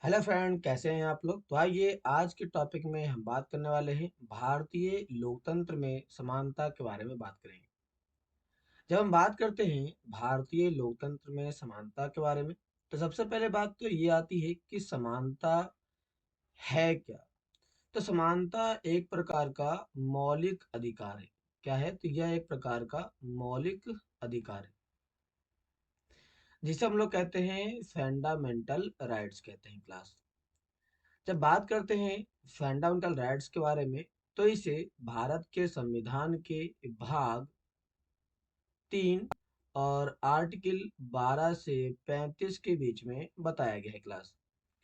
Hello friend, कैसे हैं आप लोग। तो आइए आज के टॉपिक में हम बात करने वाले हैं भारतीय लोकतंत्र में समानता के बारे में बात करेंगे। जब हम बात करते हैं भारतीय लोकतंत्र में समानता के बारे में, तो सबसे पहले बात तो ये आती है कि समानता है क्या। तो समानता एक प्रकार का मौलिक अधिकार है। क्या है? तो यह एक प्रकार का मौलिक अधिकार है जिसे हम लोग कहते हैं फंडामेंटल राइट्स कहते हैं क्लास। जब बात करते हैं फंडामेंटल राइट्स के बारे में, तो इसे भारत के संविधान के भाग 3 और आर्टिकल 12 से 35 के बीच में बताया गया है क्लास।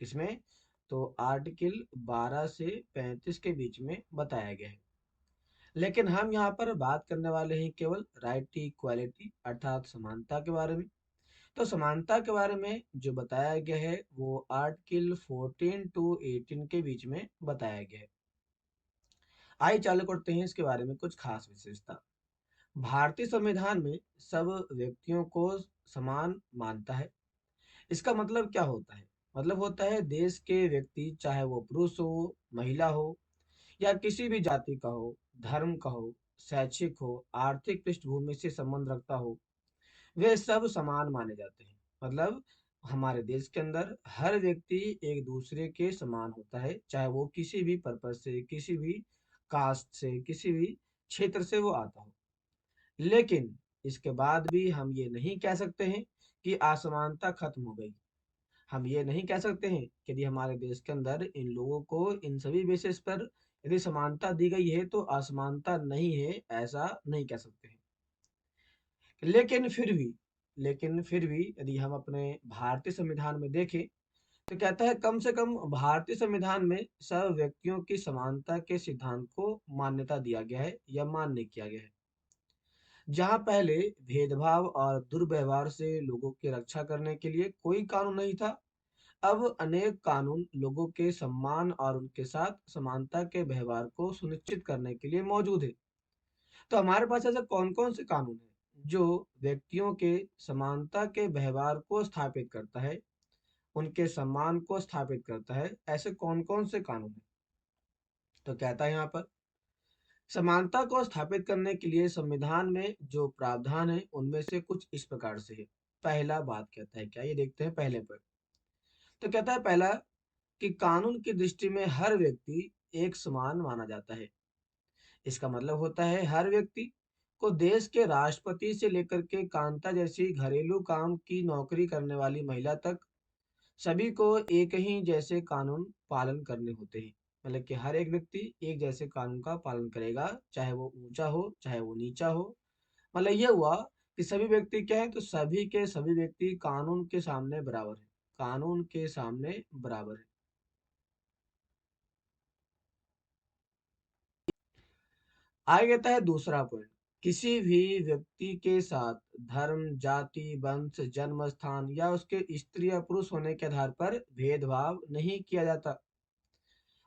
इसमें तो आर्टिकल 12 से 35 के बीच में बताया गया है। लेकिन हम यहाँ पर बात करने वाले हैं केवल राइट टू इक्वालिटी अर्थात समानता के बारे में। तो समानता के बारे में जो बताया गया है वो आर्टिकल 14 टू 18 के बीच में बताया गया है। आइए चालू करते हैं इसके बारे में कुछ खास विशेषता। भारतीय संविधान में सब व्यक्तियों को समान मानता है। इसका मतलब क्या होता है? मतलब होता है देश के व्यक्ति, चाहे वो पुरुष हो, महिला हो या किसी भी जाति का हो, धर्म का हो, शैक्षिक हो, आर्थिक पृष्ठभूमि से संबंध रखता हो, वे सब समान माने जाते हैं। मतलब हमारे देश के अंदर हर व्यक्ति एक दूसरे के समान होता है, चाहे वो किसी भी पर्पज से, किसी भी कास्ट से, किसी भी क्षेत्र से वो आता हो। लेकिन इसके बाद भी हम ये नहीं कह सकते हैं कि असमानता खत्म हो गई। हम ये नहीं कह सकते हैं कि यदि हमारे देश के अंदर इन लोगों को इन सभी बेसिस पर यदि समानता दी गई है तो असमानता नहीं है, ऐसा नहीं कह सकते हैं। लेकिन फिर भी यदि हम अपने भारतीय संविधान में देखें, तो कहता है कम से कम भारतीय संविधान में सब व्यक्तियों की समानता के सिद्धांत को मान्यता दिया गया है या मान्य किया गया है। जहां पहले भेदभाव और दुर्व्यवहार से लोगों की रक्षा करने के लिए कोई कानून नहीं था, अब अनेक कानून लोगों के सम्मान और उनके साथ समानता के व्यवहार को सुनिश्चित करने के लिए मौजूद है। तो हमारे पास ऐसे कौन-कौन से कानून हैं जो व्यक्तियों के समानता के व्यवहार को स्थापित करता है, उनके सम्मान को स्थापित करता है? ऐसे कौन-कौन से कानून हैं? तो कहता है यहाँ पर समानता को स्थापित करने के लिए संविधान में जो प्रावधान है उनमें से कुछ इस प्रकार से है। पहला बात कहता है क्या, ये देखते हैं पहले पर। तो कहता है पहला कि कानून की दृष्टि में हर व्यक्ति एक समान माना जाता है। इसका मतलब होता है हर व्यक्ति को देश के राष्ट्रपति से लेकर के कांता जैसी घरेलू काम की नौकरी करने वाली महिला तक सभी को एक ही जैसे कानून पालन करने होते हैं। मतलब कि हर एक व्यक्ति एक जैसे कानून का पालन करेगा, चाहे वो ऊंचा हो चाहे वो नीचा हो। मतलब ये हुआ कि सभी व्यक्ति क्या है, तो सभी के सभी व्यक्ति कानून के सामने बराबर है। कानून के सामने बराबर है। आगे कहता है दूसरा पॉइंट, किसी भी व्यक्ति के साथ धर्म, जाति, वंश, जन्म स्थान या उसके स्त्री या पुरुष होने के आधार पर भेदभाव नहीं किया जाता।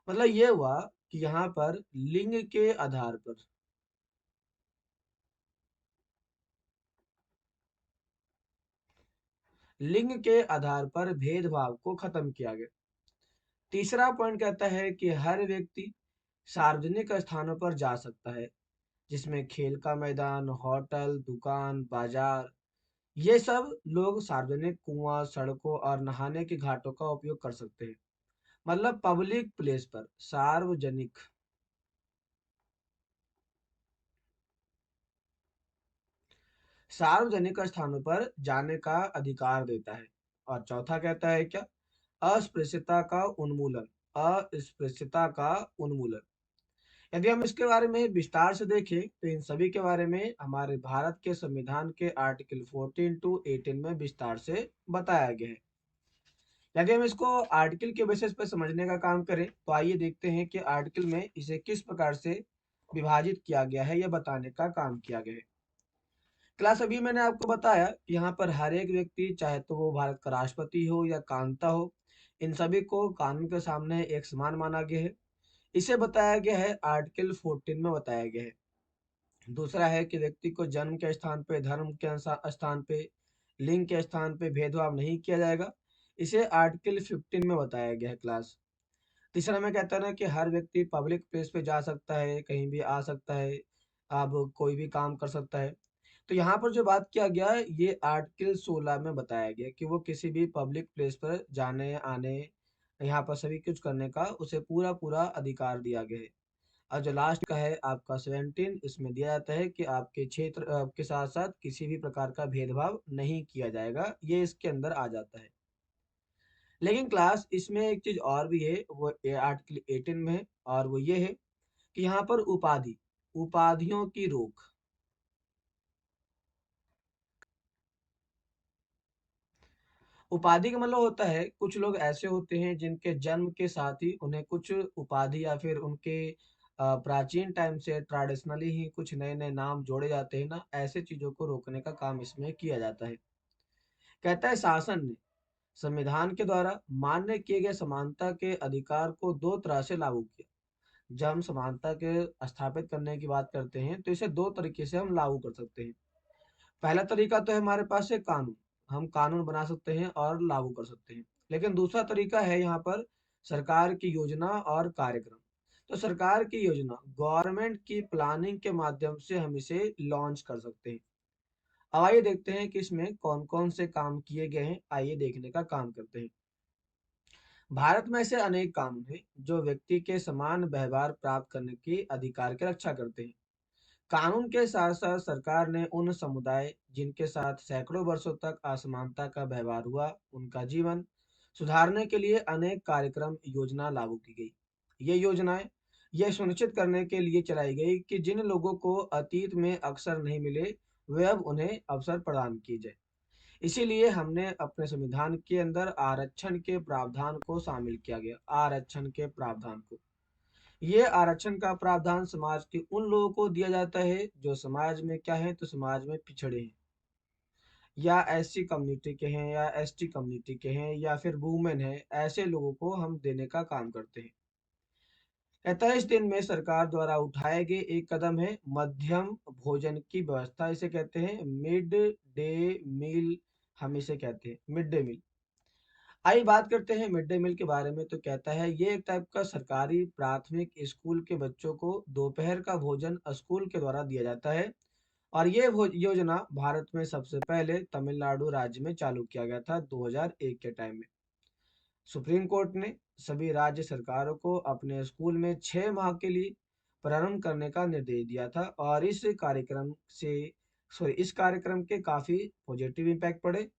मतलब ये हुआ कि यहाँ पर लिंग के आधार पर भेदभाव को खत्म किया गया। तीसरा पॉइंट कहता है कि हर व्यक्ति सार्वजनिक स्थानों पर जा सकता है, जिसमें खेल का मैदान, होटल, दुकान, बाजार, ये सब लोग सार्वजनिक कुआं, सड़कों और नहाने के घाटों का उपयोग कर सकते हैं। मतलब पब्लिक प्लेस पर, सार्वजनिक स्थानों पर जाने का अधिकार देता है। और चौथा कहता है क्या, अस्पृश्यता का उन्मूलन। अस्पृश्यता का उन्मूलन। यदि हम इसके बारे में विस्तार से देखें तो इन सभी के बारे में हमारे भारत के संविधान के आर्टिकल 14 टू 18 में विस्तार से बताया गया है। यदि हम इसको आर्टिकल के बेसिस पर समझने का काम करें तो आइए देखते हैं कि आर्टिकल में इसे किस प्रकार से विभाजित किया गया है, यह बताने का काम किया गया है। क्लास अभी मैंने आपको बताया कि यहाँ पर हर एक व्यक्ति, चाहे तो वो भारत का राष्ट्रपति हो या कांता हो, इन सभी को कानून के सामने एक समान माना गया है। इसे बताया गया है आर्टिकल 14 में बताया गया है। दूसरा है कि व्यक्ति को जन्म के स्थान पे, धर्म के स्थान पे, लिंग के स्थान पे भेदभाव नहीं किया जाएगा। इसे आर्टिकल 15 में बताया गया है क्लास। तीसरा में कहता है ना कि हर व्यक्ति पब्लिक प्लेस पे जा सकता है, कहीं भी आ सकता है, अब कोई भी काम कर सकता है। तो यहाँ पर जो बात किया गया है ये आर्टिकल 16 में बताया गया कि वो किसी भी पब्लिक प्लेस पर जाने आने, यहाँ पर सभी कुछ करने का उसे पूरा पूरा अधिकार दिया गया है। और जो लास्ट का है आपका 17, इसमें दिया जाता है कि आपके क्षेत्र के साथ साथ किसी भी प्रकार का भेदभाव नहीं किया जाएगा, ये इसके अंदर आ जाता है। लेकिन क्लास इसमें एक चीज और भी है, वो आर्टिकल 18 में है, और वो ये है कि यहाँ पर उपाधियों की रोक। उपाधि का मतलब होता है कुछ लोग ऐसे होते हैं जिनके जन्म के साथ ही उन्हें कुछ उपाधि या फिर उनके प्राचीन टाइम से ट्रेडिशनली ही कुछ नए नए नाम जोड़े जाते हैं ना, ऐसे चीजों को रोकने का काम इसमें किया जाता है। कहता है शासन ने संविधान के द्वारा मान्य किए गए समानता के अधिकार को दो तरह से लागू किया। जब हम समानता के स्थापित करने की बात करते हैं तो इसे दो तरीके से हम लागू कर सकते हैं। पहला तरीका तो है हमारे पास है कानून, हम कानून बना सकते हैं और लागू कर सकते हैं। लेकिन दूसरा तरीका है यहाँ पर सरकार की योजना और कार्यक्रम। तो सरकार की योजना, गवर्नमेंट की प्लानिंग के माध्यम से हम इसे लॉन्च कर सकते हैं। अब आइए देखते हैं कि इसमें कौन कौन से काम किए गए हैं, आइए देखने का काम करते हैं। भारत में ऐसे अनेक कानून हैं जो व्यक्ति के समान व्यवहार प्राप्त करने के अधिकार की रक्षा करते हैं। कानून के साथ साथ सरकार ने उन समुदाय जिनके साथ सैकड़ों वर्षों तक असमानता का व्यवहार हुआ, उनका जीवन सुधारने के लिए अनेक कार्यक्रम योजना लागू की गई। ये योजनाएं यह सुनिश्चित करने के लिए चलाई गई कि जिन लोगों को अतीत में अवसर नहीं मिले, वे अब उन्हें अवसर प्रदान किए जाए। इसीलिए हमने अपने संविधान के अंदर आरक्षण के प्रावधान को शामिल किया गया, आरक्षण के प्रावधान को। ये आरक्षण का प्रावधान समाज के उन लोगों को दिया जाता है जो समाज में क्या है, तो समाज में पिछड़े हैं, या एससी कम्युनिटी के हैं, या एसटी कम्युनिटी के हैं, या फिर वुमेन है, ऐसे लोगों को हम देने का काम करते हैं। 31 दिन में सरकार द्वारा उठाए गए एक कदम है मध्यम भोजन की व्यवस्था, इसे कहते हैं मिड डे मील, हम इसे कहते हैं मिड डे मील। आइए बात करते हैं मिड डे मील के बारे में। तो कहता है ये एक टाइप का सरकारी प्राथमिक स्कूल के बच्चों को दोपहर का भोजन स्कूल के द्वारा दिया जाता है। और ये योजना भारत में सबसे पहले तमिलनाडु राज्य में चालू किया गया था 2001 के टाइम में। सुप्रीम कोर्ट ने सभी राज्य सरकारों को अपने स्कूल में 6 माह के लिए प्रारंभ करने का निर्देश दिया था, और इस कार्यक्रम के काफी पॉजिटिव इम्पैक्ट पड़े।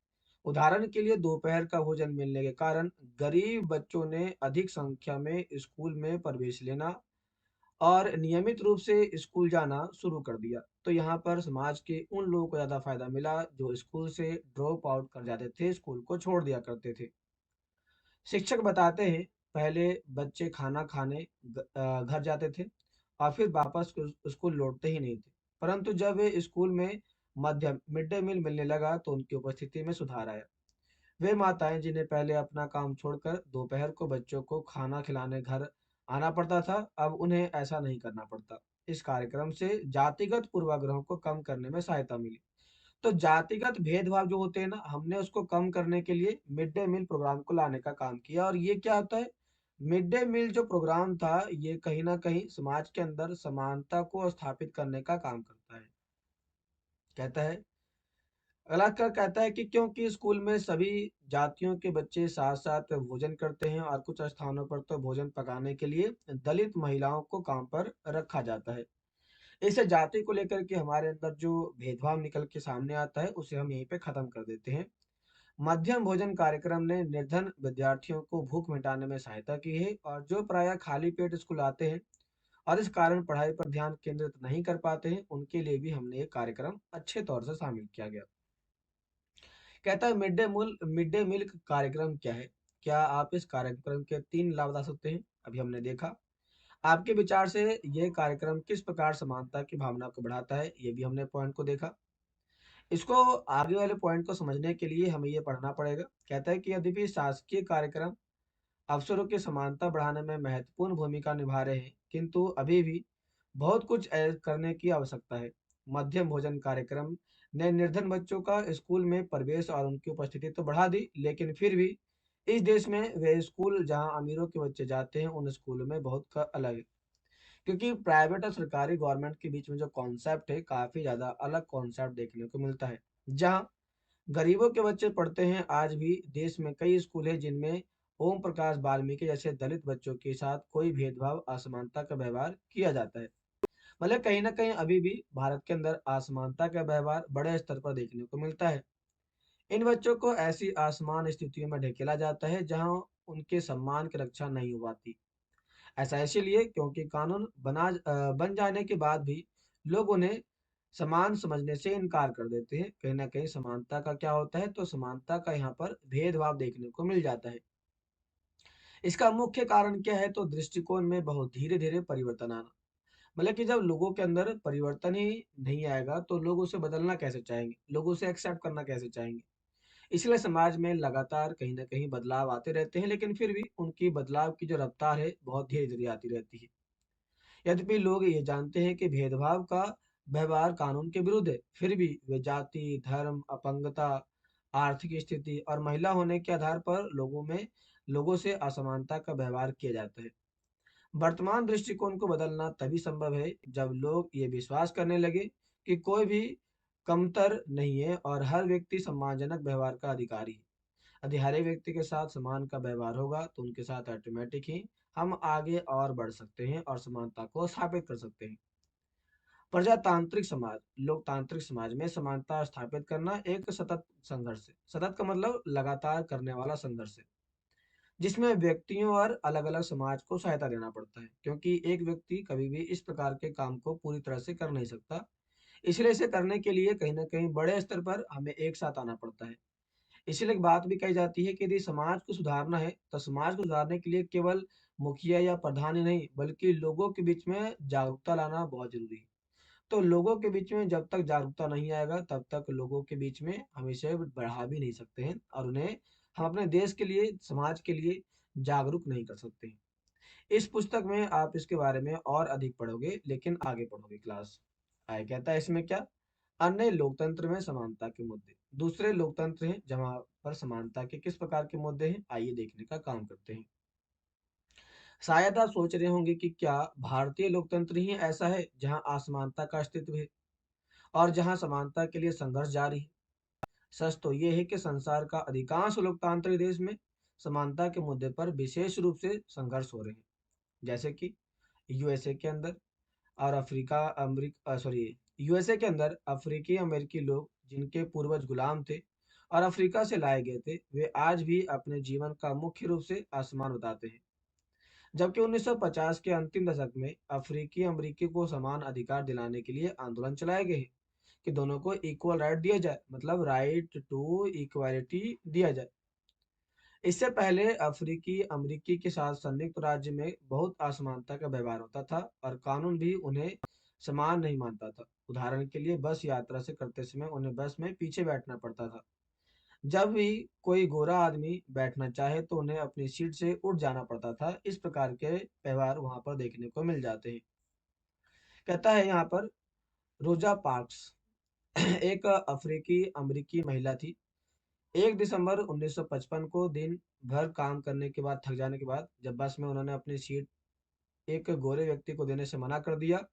उदाहरण के लिए दोपहर का भोजन मिलने के कारण गरीब बच्चों ने अधिक संख्या में स्कूल में प्रवेश लेना और नियमित रूप से स्कूल जाना शुरू कर दिया। तो यहाँ पर समाज के उन लोगों को ज़्यादा फायदा मिला जो स्कूल से ड्रॉप आउट कर जाते थे, स्कूल को छोड़ दिया करते थे। शिक्षक बताते हैं पहले बच्चे खाना खाने घर जाते थे और फिर वापस स्कूल लौटते ही नहीं थे। परंतु जब वे स्कूल में मध्य मिड डे मील मिलने लगा तो उनकी उपस्थिति में सुधार आया। वे माताएं जिन्हें पहले अपना काम छोड़कर दोपहर को बच्चों को खाना खिलाने घर आना पड़ता था, अब उन्हें ऐसा नहीं करना पड़ता। इस कार्यक्रम से जातिगत पूर्वाग्रहों को कम करने में सहायता मिली। तो जातिगत भेदभाव जो होते हैं ना, हमने उसको कम करने के लिए मिड डे मील प्रोग्राम को लाने का काम किया। और ये क्या होता है, मिड डे मील जो प्रोग्राम था ये कहीं ना कहीं समाज के अंदर समानता को स्थापित करने का काम करता है। कहता है अगला क्या कहता है कि क्योंकि स्कूल में सभी जातियों के बच्चे साथ साथ भोजन करते हैं और कुछ स्थानों पर तो भोजन पकाने के लिए दलित महिलाओं को काम पर रखा जाता है। इस जाति को लेकर के हमारे अंदर जो भेदभाव निकल के सामने आता है उसे हम यहीं पे खत्म कर देते हैं। मध्यम भोजन कार्यक्रम ने निर्धन विद्यार्थियों को भूख मिटाने में सहायता की है, और जो प्रायः खाली पेट स्कूल आते हैं और इस कारण पढ़ाई पर ध्यान केंद्रित नहीं कर पाते हैं, उनके लिए भी हमने ये कार्यक्रम अच्छे तौर से शामिल किया गया। कहता है मिड डे मील कार्यक्रम क्या है। क्या आप इस कार्यक्रम के 3 लाभ बता सकते हैं। अभी हमने देखा, आपके विचार से ये कार्यक्रम किस प्रकार समानता की भावना को बढ़ाता है, ये भी हमने पॉइंट को देखा। इसको आगे वाले पॉइंट को समझने के लिए हमें ये पढ़ना पड़ेगा। कहता है कि यदि भी शासकीय कार्यक्रम अवसरों की समानता बढ़ाने में महत्वपूर्ण भूमिका निभा रहे हैं, किंतु अभी भी बहुत कुछ करने की आवश्यकता है। मध्यम भोजन कार्यक्रम ने निर्धन बच्चों का स्कूल में प्रवेश और उनकी उपस्थिति तो बढ़ा दी, लेकिन फिर भी इस देश में वे स्कूल जहां अमीरों के बच्चे जाते हैं उन स्कूलों में बहुत अलग है, क्योंकि प्राइवेट और सरकारी गवर्नमेंट के बीच में जो कॉन्सेप्ट है काफी ज्यादा अलग कॉन्सेप्ट देखने को मिलता है। जहाँ गरीबों के बच्चे पढ़ते हैं, आज भी देश में कई स्कूल हैं जिनमें ओम प्रकाश वाल्मीकि जैसे दलित बच्चों के साथ कोई भेदभाव, असमानता का व्यवहार किया जाता है। मतलब कहीं ना कहीं अभी भी भारत के अंदर असमानता का व्यवहार बड़े स्तर पर देखने को मिलता है। इन बच्चों को ऐसी असमान स्थितियों में ढकेला जाता है जहां उनके सम्मान की रक्षा नहीं हो पाती। ऐसा इसीलिए क्योंकि कानून बन जाने के बाद भी लोग उन्हें समान समझने से इनकार कर देते हैं। कहीं ना कहीं समानता का क्या होता है, तो समानता का यहाँ पर भेदभाव देखने को मिल जाता है। इसका मुख्य कारण क्या है, तो दृष्टिकोण में बहुत धीरे धीरे परिवर्तन आना। मतलब कि जब लोगों के अंदर परिवर्तन ही नहीं आएगा तो लोग उसे बदलना कैसे चाहेंगे, लोग उसे एक्सेप्ट करना कैसे चाहेंगे। इसलिए समाज में लगातार कहीं ना कहीं बदलाव आते रहते हैं, लेकिन फिर भी उनकी बदलाव की जो रफ्तार है बहुत धीरे धीरे आती रहती है। यद्यपि लोग ये जानते हैं कि भेदभाव का व्यवहार कानून के विरुद्ध है, फिर भी वे जाति, धर्म, अपंगता, आर्थिक स्थिति और महिला होने के आधार पर लोगों से असमानता का व्यवहार किया जाता है। वर्तमान दृष्टिकोण को बदलना तभी संभव है जब लोग ये विश्वास करने लगे कि कोई भी कमतर नहीं है और हर व्यक्ति सम्मानजनक व्यवहार का अधिकारी है। यदि हर एक व्यक्ति के साथ समान का व्यवहार होगा तो उनके साथ ऑटोमेटिक ही हम आगे और बढ़ सकते हैं और समानता को स्थापित कर सकते हैं। प्रजातांत्रिक समाज, लोकतांत्रिक समाज में समानता स्थापित करना एक सतत संघर्ष है। सतत का मतलब लगातार करने वाला संघर्ष है, जिसमें व्यक्तियों और अलग-अलग समाज को सहायता देना पड़ता है, क्योंकि एक व्यक्ति कभी भी इस प्रकार के काम को पूरी तरह से कर नहीं सकता। इसलिए इसे करने के लिए कहीं न कहीं बड़े स्तर पर हमें एक साथ आना पड़ता है। इसीलिए एक बात भी कही जाती है कि यदि समाज को सुधारना है, तो समाज को सुधारने के लिए केवल मुखिया या प्रधान ही नहीं, बल्कि लोगों के बीच में जागरूकता लाना बहुत ज़रूरी है। तो लोगों के बीच में जब तक जागरूकता नहीं आएगा, तब तक लोगों के बीच में हम इसे बढ़ा भी नहीं सकते हैं और उन्हें हम अपने देश के लिए, समाज के लिए जागरूक नहीं कर सकते हैं। इस पुस्तक में आप इसके बारे में और अधिक पढ़ोगे, लेकिन आगे पढ़ोगे क्लास। आगे कहता है इसमें क्या? अन्य लोकतंत्र में समानता के मुद्दे। दूसरे लोकतंत्र हैं जहाँ पर समानता के किस प्रकार के मुद्दे हैं, आइए देखने का काम करते हैं। शायद आप सोच रहे होंगे कि क्या भारतीय लोकतंत्र ही ऐसा है जहाँ असमानता का अस्तित्व है और जहाँ समानता के लिए संघर्ष जारी है। सच तो ये है कि संसार का अधिकांश लोकतांत्रिक देश में समानता के मुद्दे पर विशेष रूप से संघर्ष हो रहे हैं, जैसे कि यूएसए के अंदर और यूएसए के अंदर अफ्रीकी अमेरिकी लोग जिनके पूर्वज गुलाम थे और अफ्रीका से लाए गए थे, वे आज भी अपने जीवन का मुख्य रूप से असमान बताते हैं। जबकि 1950 के अंतिम दशक में अफ्रीकी अमेरिकी को समान अधिकार दिलाने के लिए आंदोलन चलाए गए हैं कि दोनों को इक्वल राइट दिया जाए, मतलब राइट टू इक्वालिटी दिया जाए। इससे पहले अफ्रीकी अमेरिकी के साथ संयुक्त राज्य में बहुत असमानता का व्यवहार होता था और कानून भी उन्हें समान नहीं मानता था। उदाहरण के लिए बस यात्रा से करते समय उन्हें बस में पीछे बैठना पड़ता था। जब भी कोई गोरा आदमी बैठना चाहे तो उन्हें अपनी सीट से उठ जाना पड़ता था। इस प्रकार के व्यवहार वहां पर देखने को मिल जाते हैं। कहता है यहाँ पर रोजा पार्क्स एक अफ्रीकी अमेरिकी महिला थी। 1 दिसंबर 1955 को दिन भर काम करने के बाद, थक जाने के बाद, जब बस में उन्होंने अपनी सीट एक गोरे व्यक्ति को देने से मना कर दिया।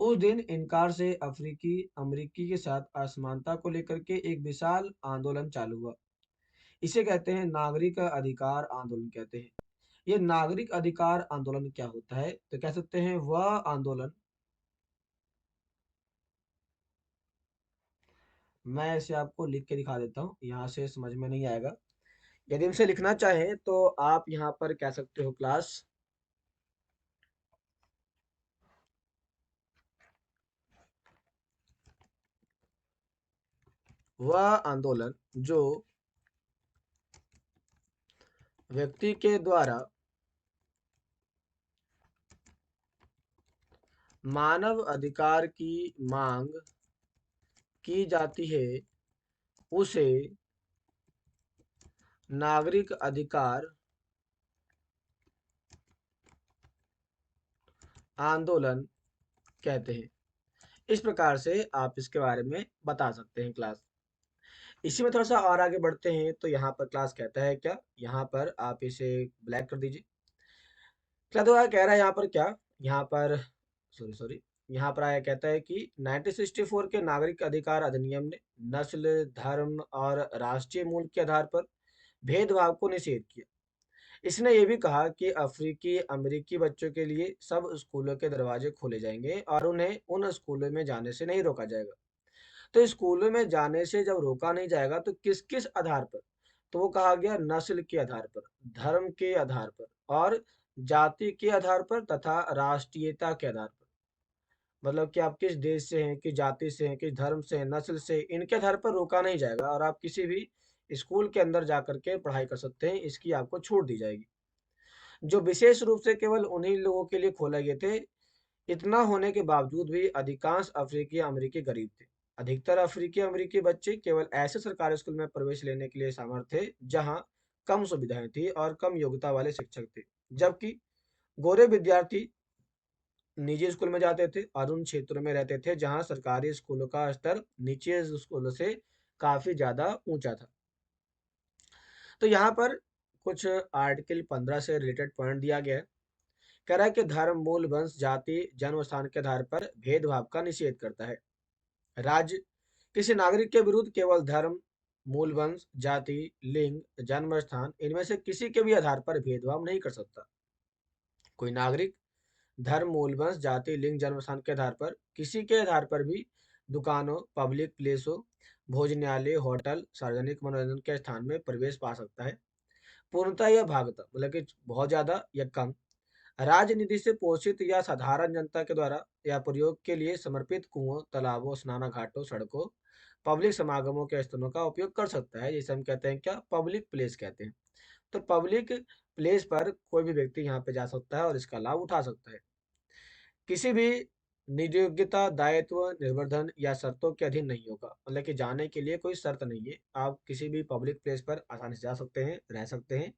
उस दिन इनकार से अफ्रीकी अमेरिकी के साथ असमानता को लेकर के एक विशाल आंदोलन चालू हुआ। इसे कहते हैं नागरिक अधिकार आंदोलन कहते हैं। ये नागरिक अधिकार आंदोलन क्या होता है, तो कह सकते हैं वह आंदोलन, मैं इसे आपको लिख के दिखा देता हूँ, यहाँ से समझ में नहीं आएगा। यदि इनसे लिखना चाहें तो आप यहाँ पर कह सकते हो क्लास। वह आंदोलन जो व्यक्ति के द्वारा मानव अधिकार की मांग की जाती है, उसे नागरिक अधिकार आंदोलन कहते हैं। इस प्रकार से आप इसके बारे में बता सकते हैं क्लास। इसी में थोड़ा-सा और आगे बढ़ते हैं तो यहाँ पर क्लास कहता है क्या? यहाँ पर आप इसे ब्लैक कर दीजिए। क्या तो कह रहा है यहाँ पर क्या? यहाँ पर सॉरी सॉरी यहाँ पर आया कहता है कि 1964 के नागरिक अधिकार अधिनियम ने नस्ल, धर्म और राष्ट्रीय मूल के आधार पर भेदभाव को निषेध किया। इसने ये भी कहा कि अफ्रीकी अमेरिकी बच्चों के लिए सब स्कूलों के दरवाजे खोले जाएंगे और उन्हें उन स्कूलों में जाने से नहीं रोका जाएगा। तो स्कूलों में जाने से जब रोका नहीं जाएगा तो किस किस आधार पर? तो वो कहा गया नस्ल के आधार पर, धर्म के आधार पर और जाति के आधार पर तथा राष्ट्रीयता के आधार पर। मतलब कि आप किस देश से हैं, किस जाति से हैं, किस धर्म से हैं, नस्ल से, इनके आधार पर रोका नहीं जाएगा और आप किसी भी स्कूल के अंदर जाकर के पढ़ाई कर सकते हैं, इसकी आपको छूट दी जाएगी। जो विशेष रूप से केवल उन्हीं लोगों के लिए खोले गए थे। इतना होने के बावजूद भी अधिकांश अफ्रीकी अमेरिकी गरीब थे। अधिकतर अफ्रीकी अमेरिकी बच्चे केवल ऐसे सरकारी स्कूल में प्रवेश लेने के लिए समर्थ थे जहां कम सुविधाएं थी और कम योग्यता वाले शिक्षक थे, जबकि गोरे विद्यार्थी निजी स्कूल में जाते थे और उन क्षेत्रों में रहते थे जहां सरकारी स्कूलों का स्तर निजी स्कूलों से काफी ज्यादा ऊंचा था। तो यहाँ पर कुछ आर्टिकल 15 से रिलेटेड पॉइंट दिया गया है। कह रहा है कि धर्म, मूल, वंश, जाति, जन्म स्थान के आधार पर भेदभाव का निषेध करता है। राज्य किसी नागरिक के विरुद्ध केवल धर्म, मूल वंश, जाति, लिंग, जन्म स्थान इनमें से किसी के भी आधार पर भेदभाव नहीं कर सकता। कोई नागरिक धर्म, मूल वंश, जाति, लिंग, जन्म स्थान के आधार पर किसी के आधार पर भी दुकानों, पब्लिक प्लेसों, भोजनालय, होटल, सार्वजनिक मनोरंजन के स्थान में प्रवेश पा सकता है। पूर्णतः या भागतः मतलब कि बहुत ज्यादा या कम राजनिधि से पोषित या साधारण जनता के द्वारा या प्रयोग के लिए समर्पित कुओं, तालाबों, स्नानाघाटों, सड़कों, पब्लिक समागमों के स्थलों का उपयोग कर सकता है, जिसे हम कहते हैं क्या, पब्लिक प्लेस कहते हैं। तो पब्लिक प्लेस पर कोई भी व्यक्ति यहाँ पे जा सकता है और इसका लाभ उठा सकता है। किसी भी नियोग्यता, दायित्व, निर्वर्धन या शर्तों के अधीन नहीं होगा। मतलब कि जाने के लिए कोई शर्त नहीं है, आप किसी भी पब्लिक प्लेस पर आसानी से जा सकते हैं, रह सकते हैं।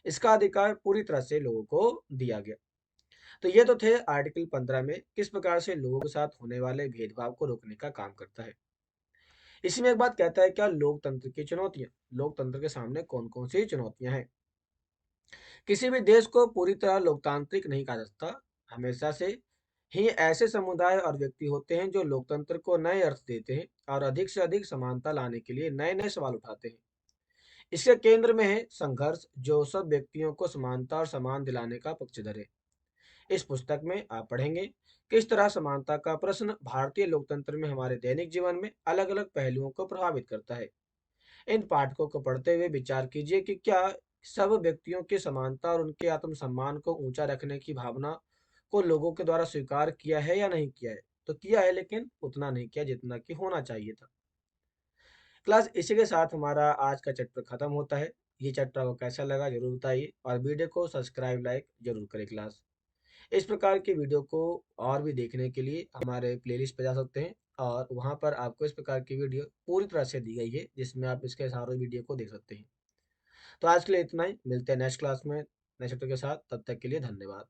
इसका अधिकार पूरी तरह से लोगों को दिया गया। तो ये तो थे आर्टिकल 15 में किस प्रकार से लोगों के साथ होने वाले भेदभाव को रोकने का काम करता है। इसी में एक बात कहता है क्या, लोकतंत्र की चुनौतियां। लोकतंत्र के सामने कौन कौन सी चुनौतियां हैं? किसी भी देश को पूरी तरह लोकतांत्रिक नहीं कहा जा सकता। हमेशा से ही ऐसे समुदाय और व्यक्ति होते हैं जो लोकतंत्र को नए अर्थ देते हैं और अधिक से अधिक समानता लाने के लिए नए नए सवाल उठाते हैं। इसके केंद्र में है संघर्ष, जो सब व्यक्तियों को समानता और सम्मान दिलाने का पक्षधर है। इस पुस्तक में आप पढ़ेंगे किस तरह समानता का प्रश्न भारतीय लोकतंत्र में हमारे दैनिक जीवन में अलग अलग पहलुओं को प्रभावित करता है। इन पाठकों को पढ़ते हुए विचार कीजिए कि क्या सब व्यक्तियों की समानता और उनके आत्मसम्मान को ऊंचा रखने की भावना को लोगों के द्वारा स्वीकार किया है या नहीं किया है। तो किया है, लेकिन उतना नहीं किया जितना कि होना चाहिए था। क्लास इसी के साथ हमारा आज का चैप्टर खत्म होता है। ये चैप्टर आपको कैसा लगा जरूर बताइए और वीडियो को सब्सक्राइब लाइक जरूर करें क्लास। इस प्रकार की वीडियो को और भी देखने के लिए हमारे प्लेलिस्ट पे जा सकते हैं और वहाँ पर आपको इस प्रकार की वीडियो पूरी तरह से दी गई है जिसमें आप इसके सारे वीडियो को देख सकते हैं। तो आज के लिए इतना ही, मिलते हैं नेक्स्ट क्लास में नेक्स्ट चैप्टर के साथ। तब तक के लिए धन्यवाद।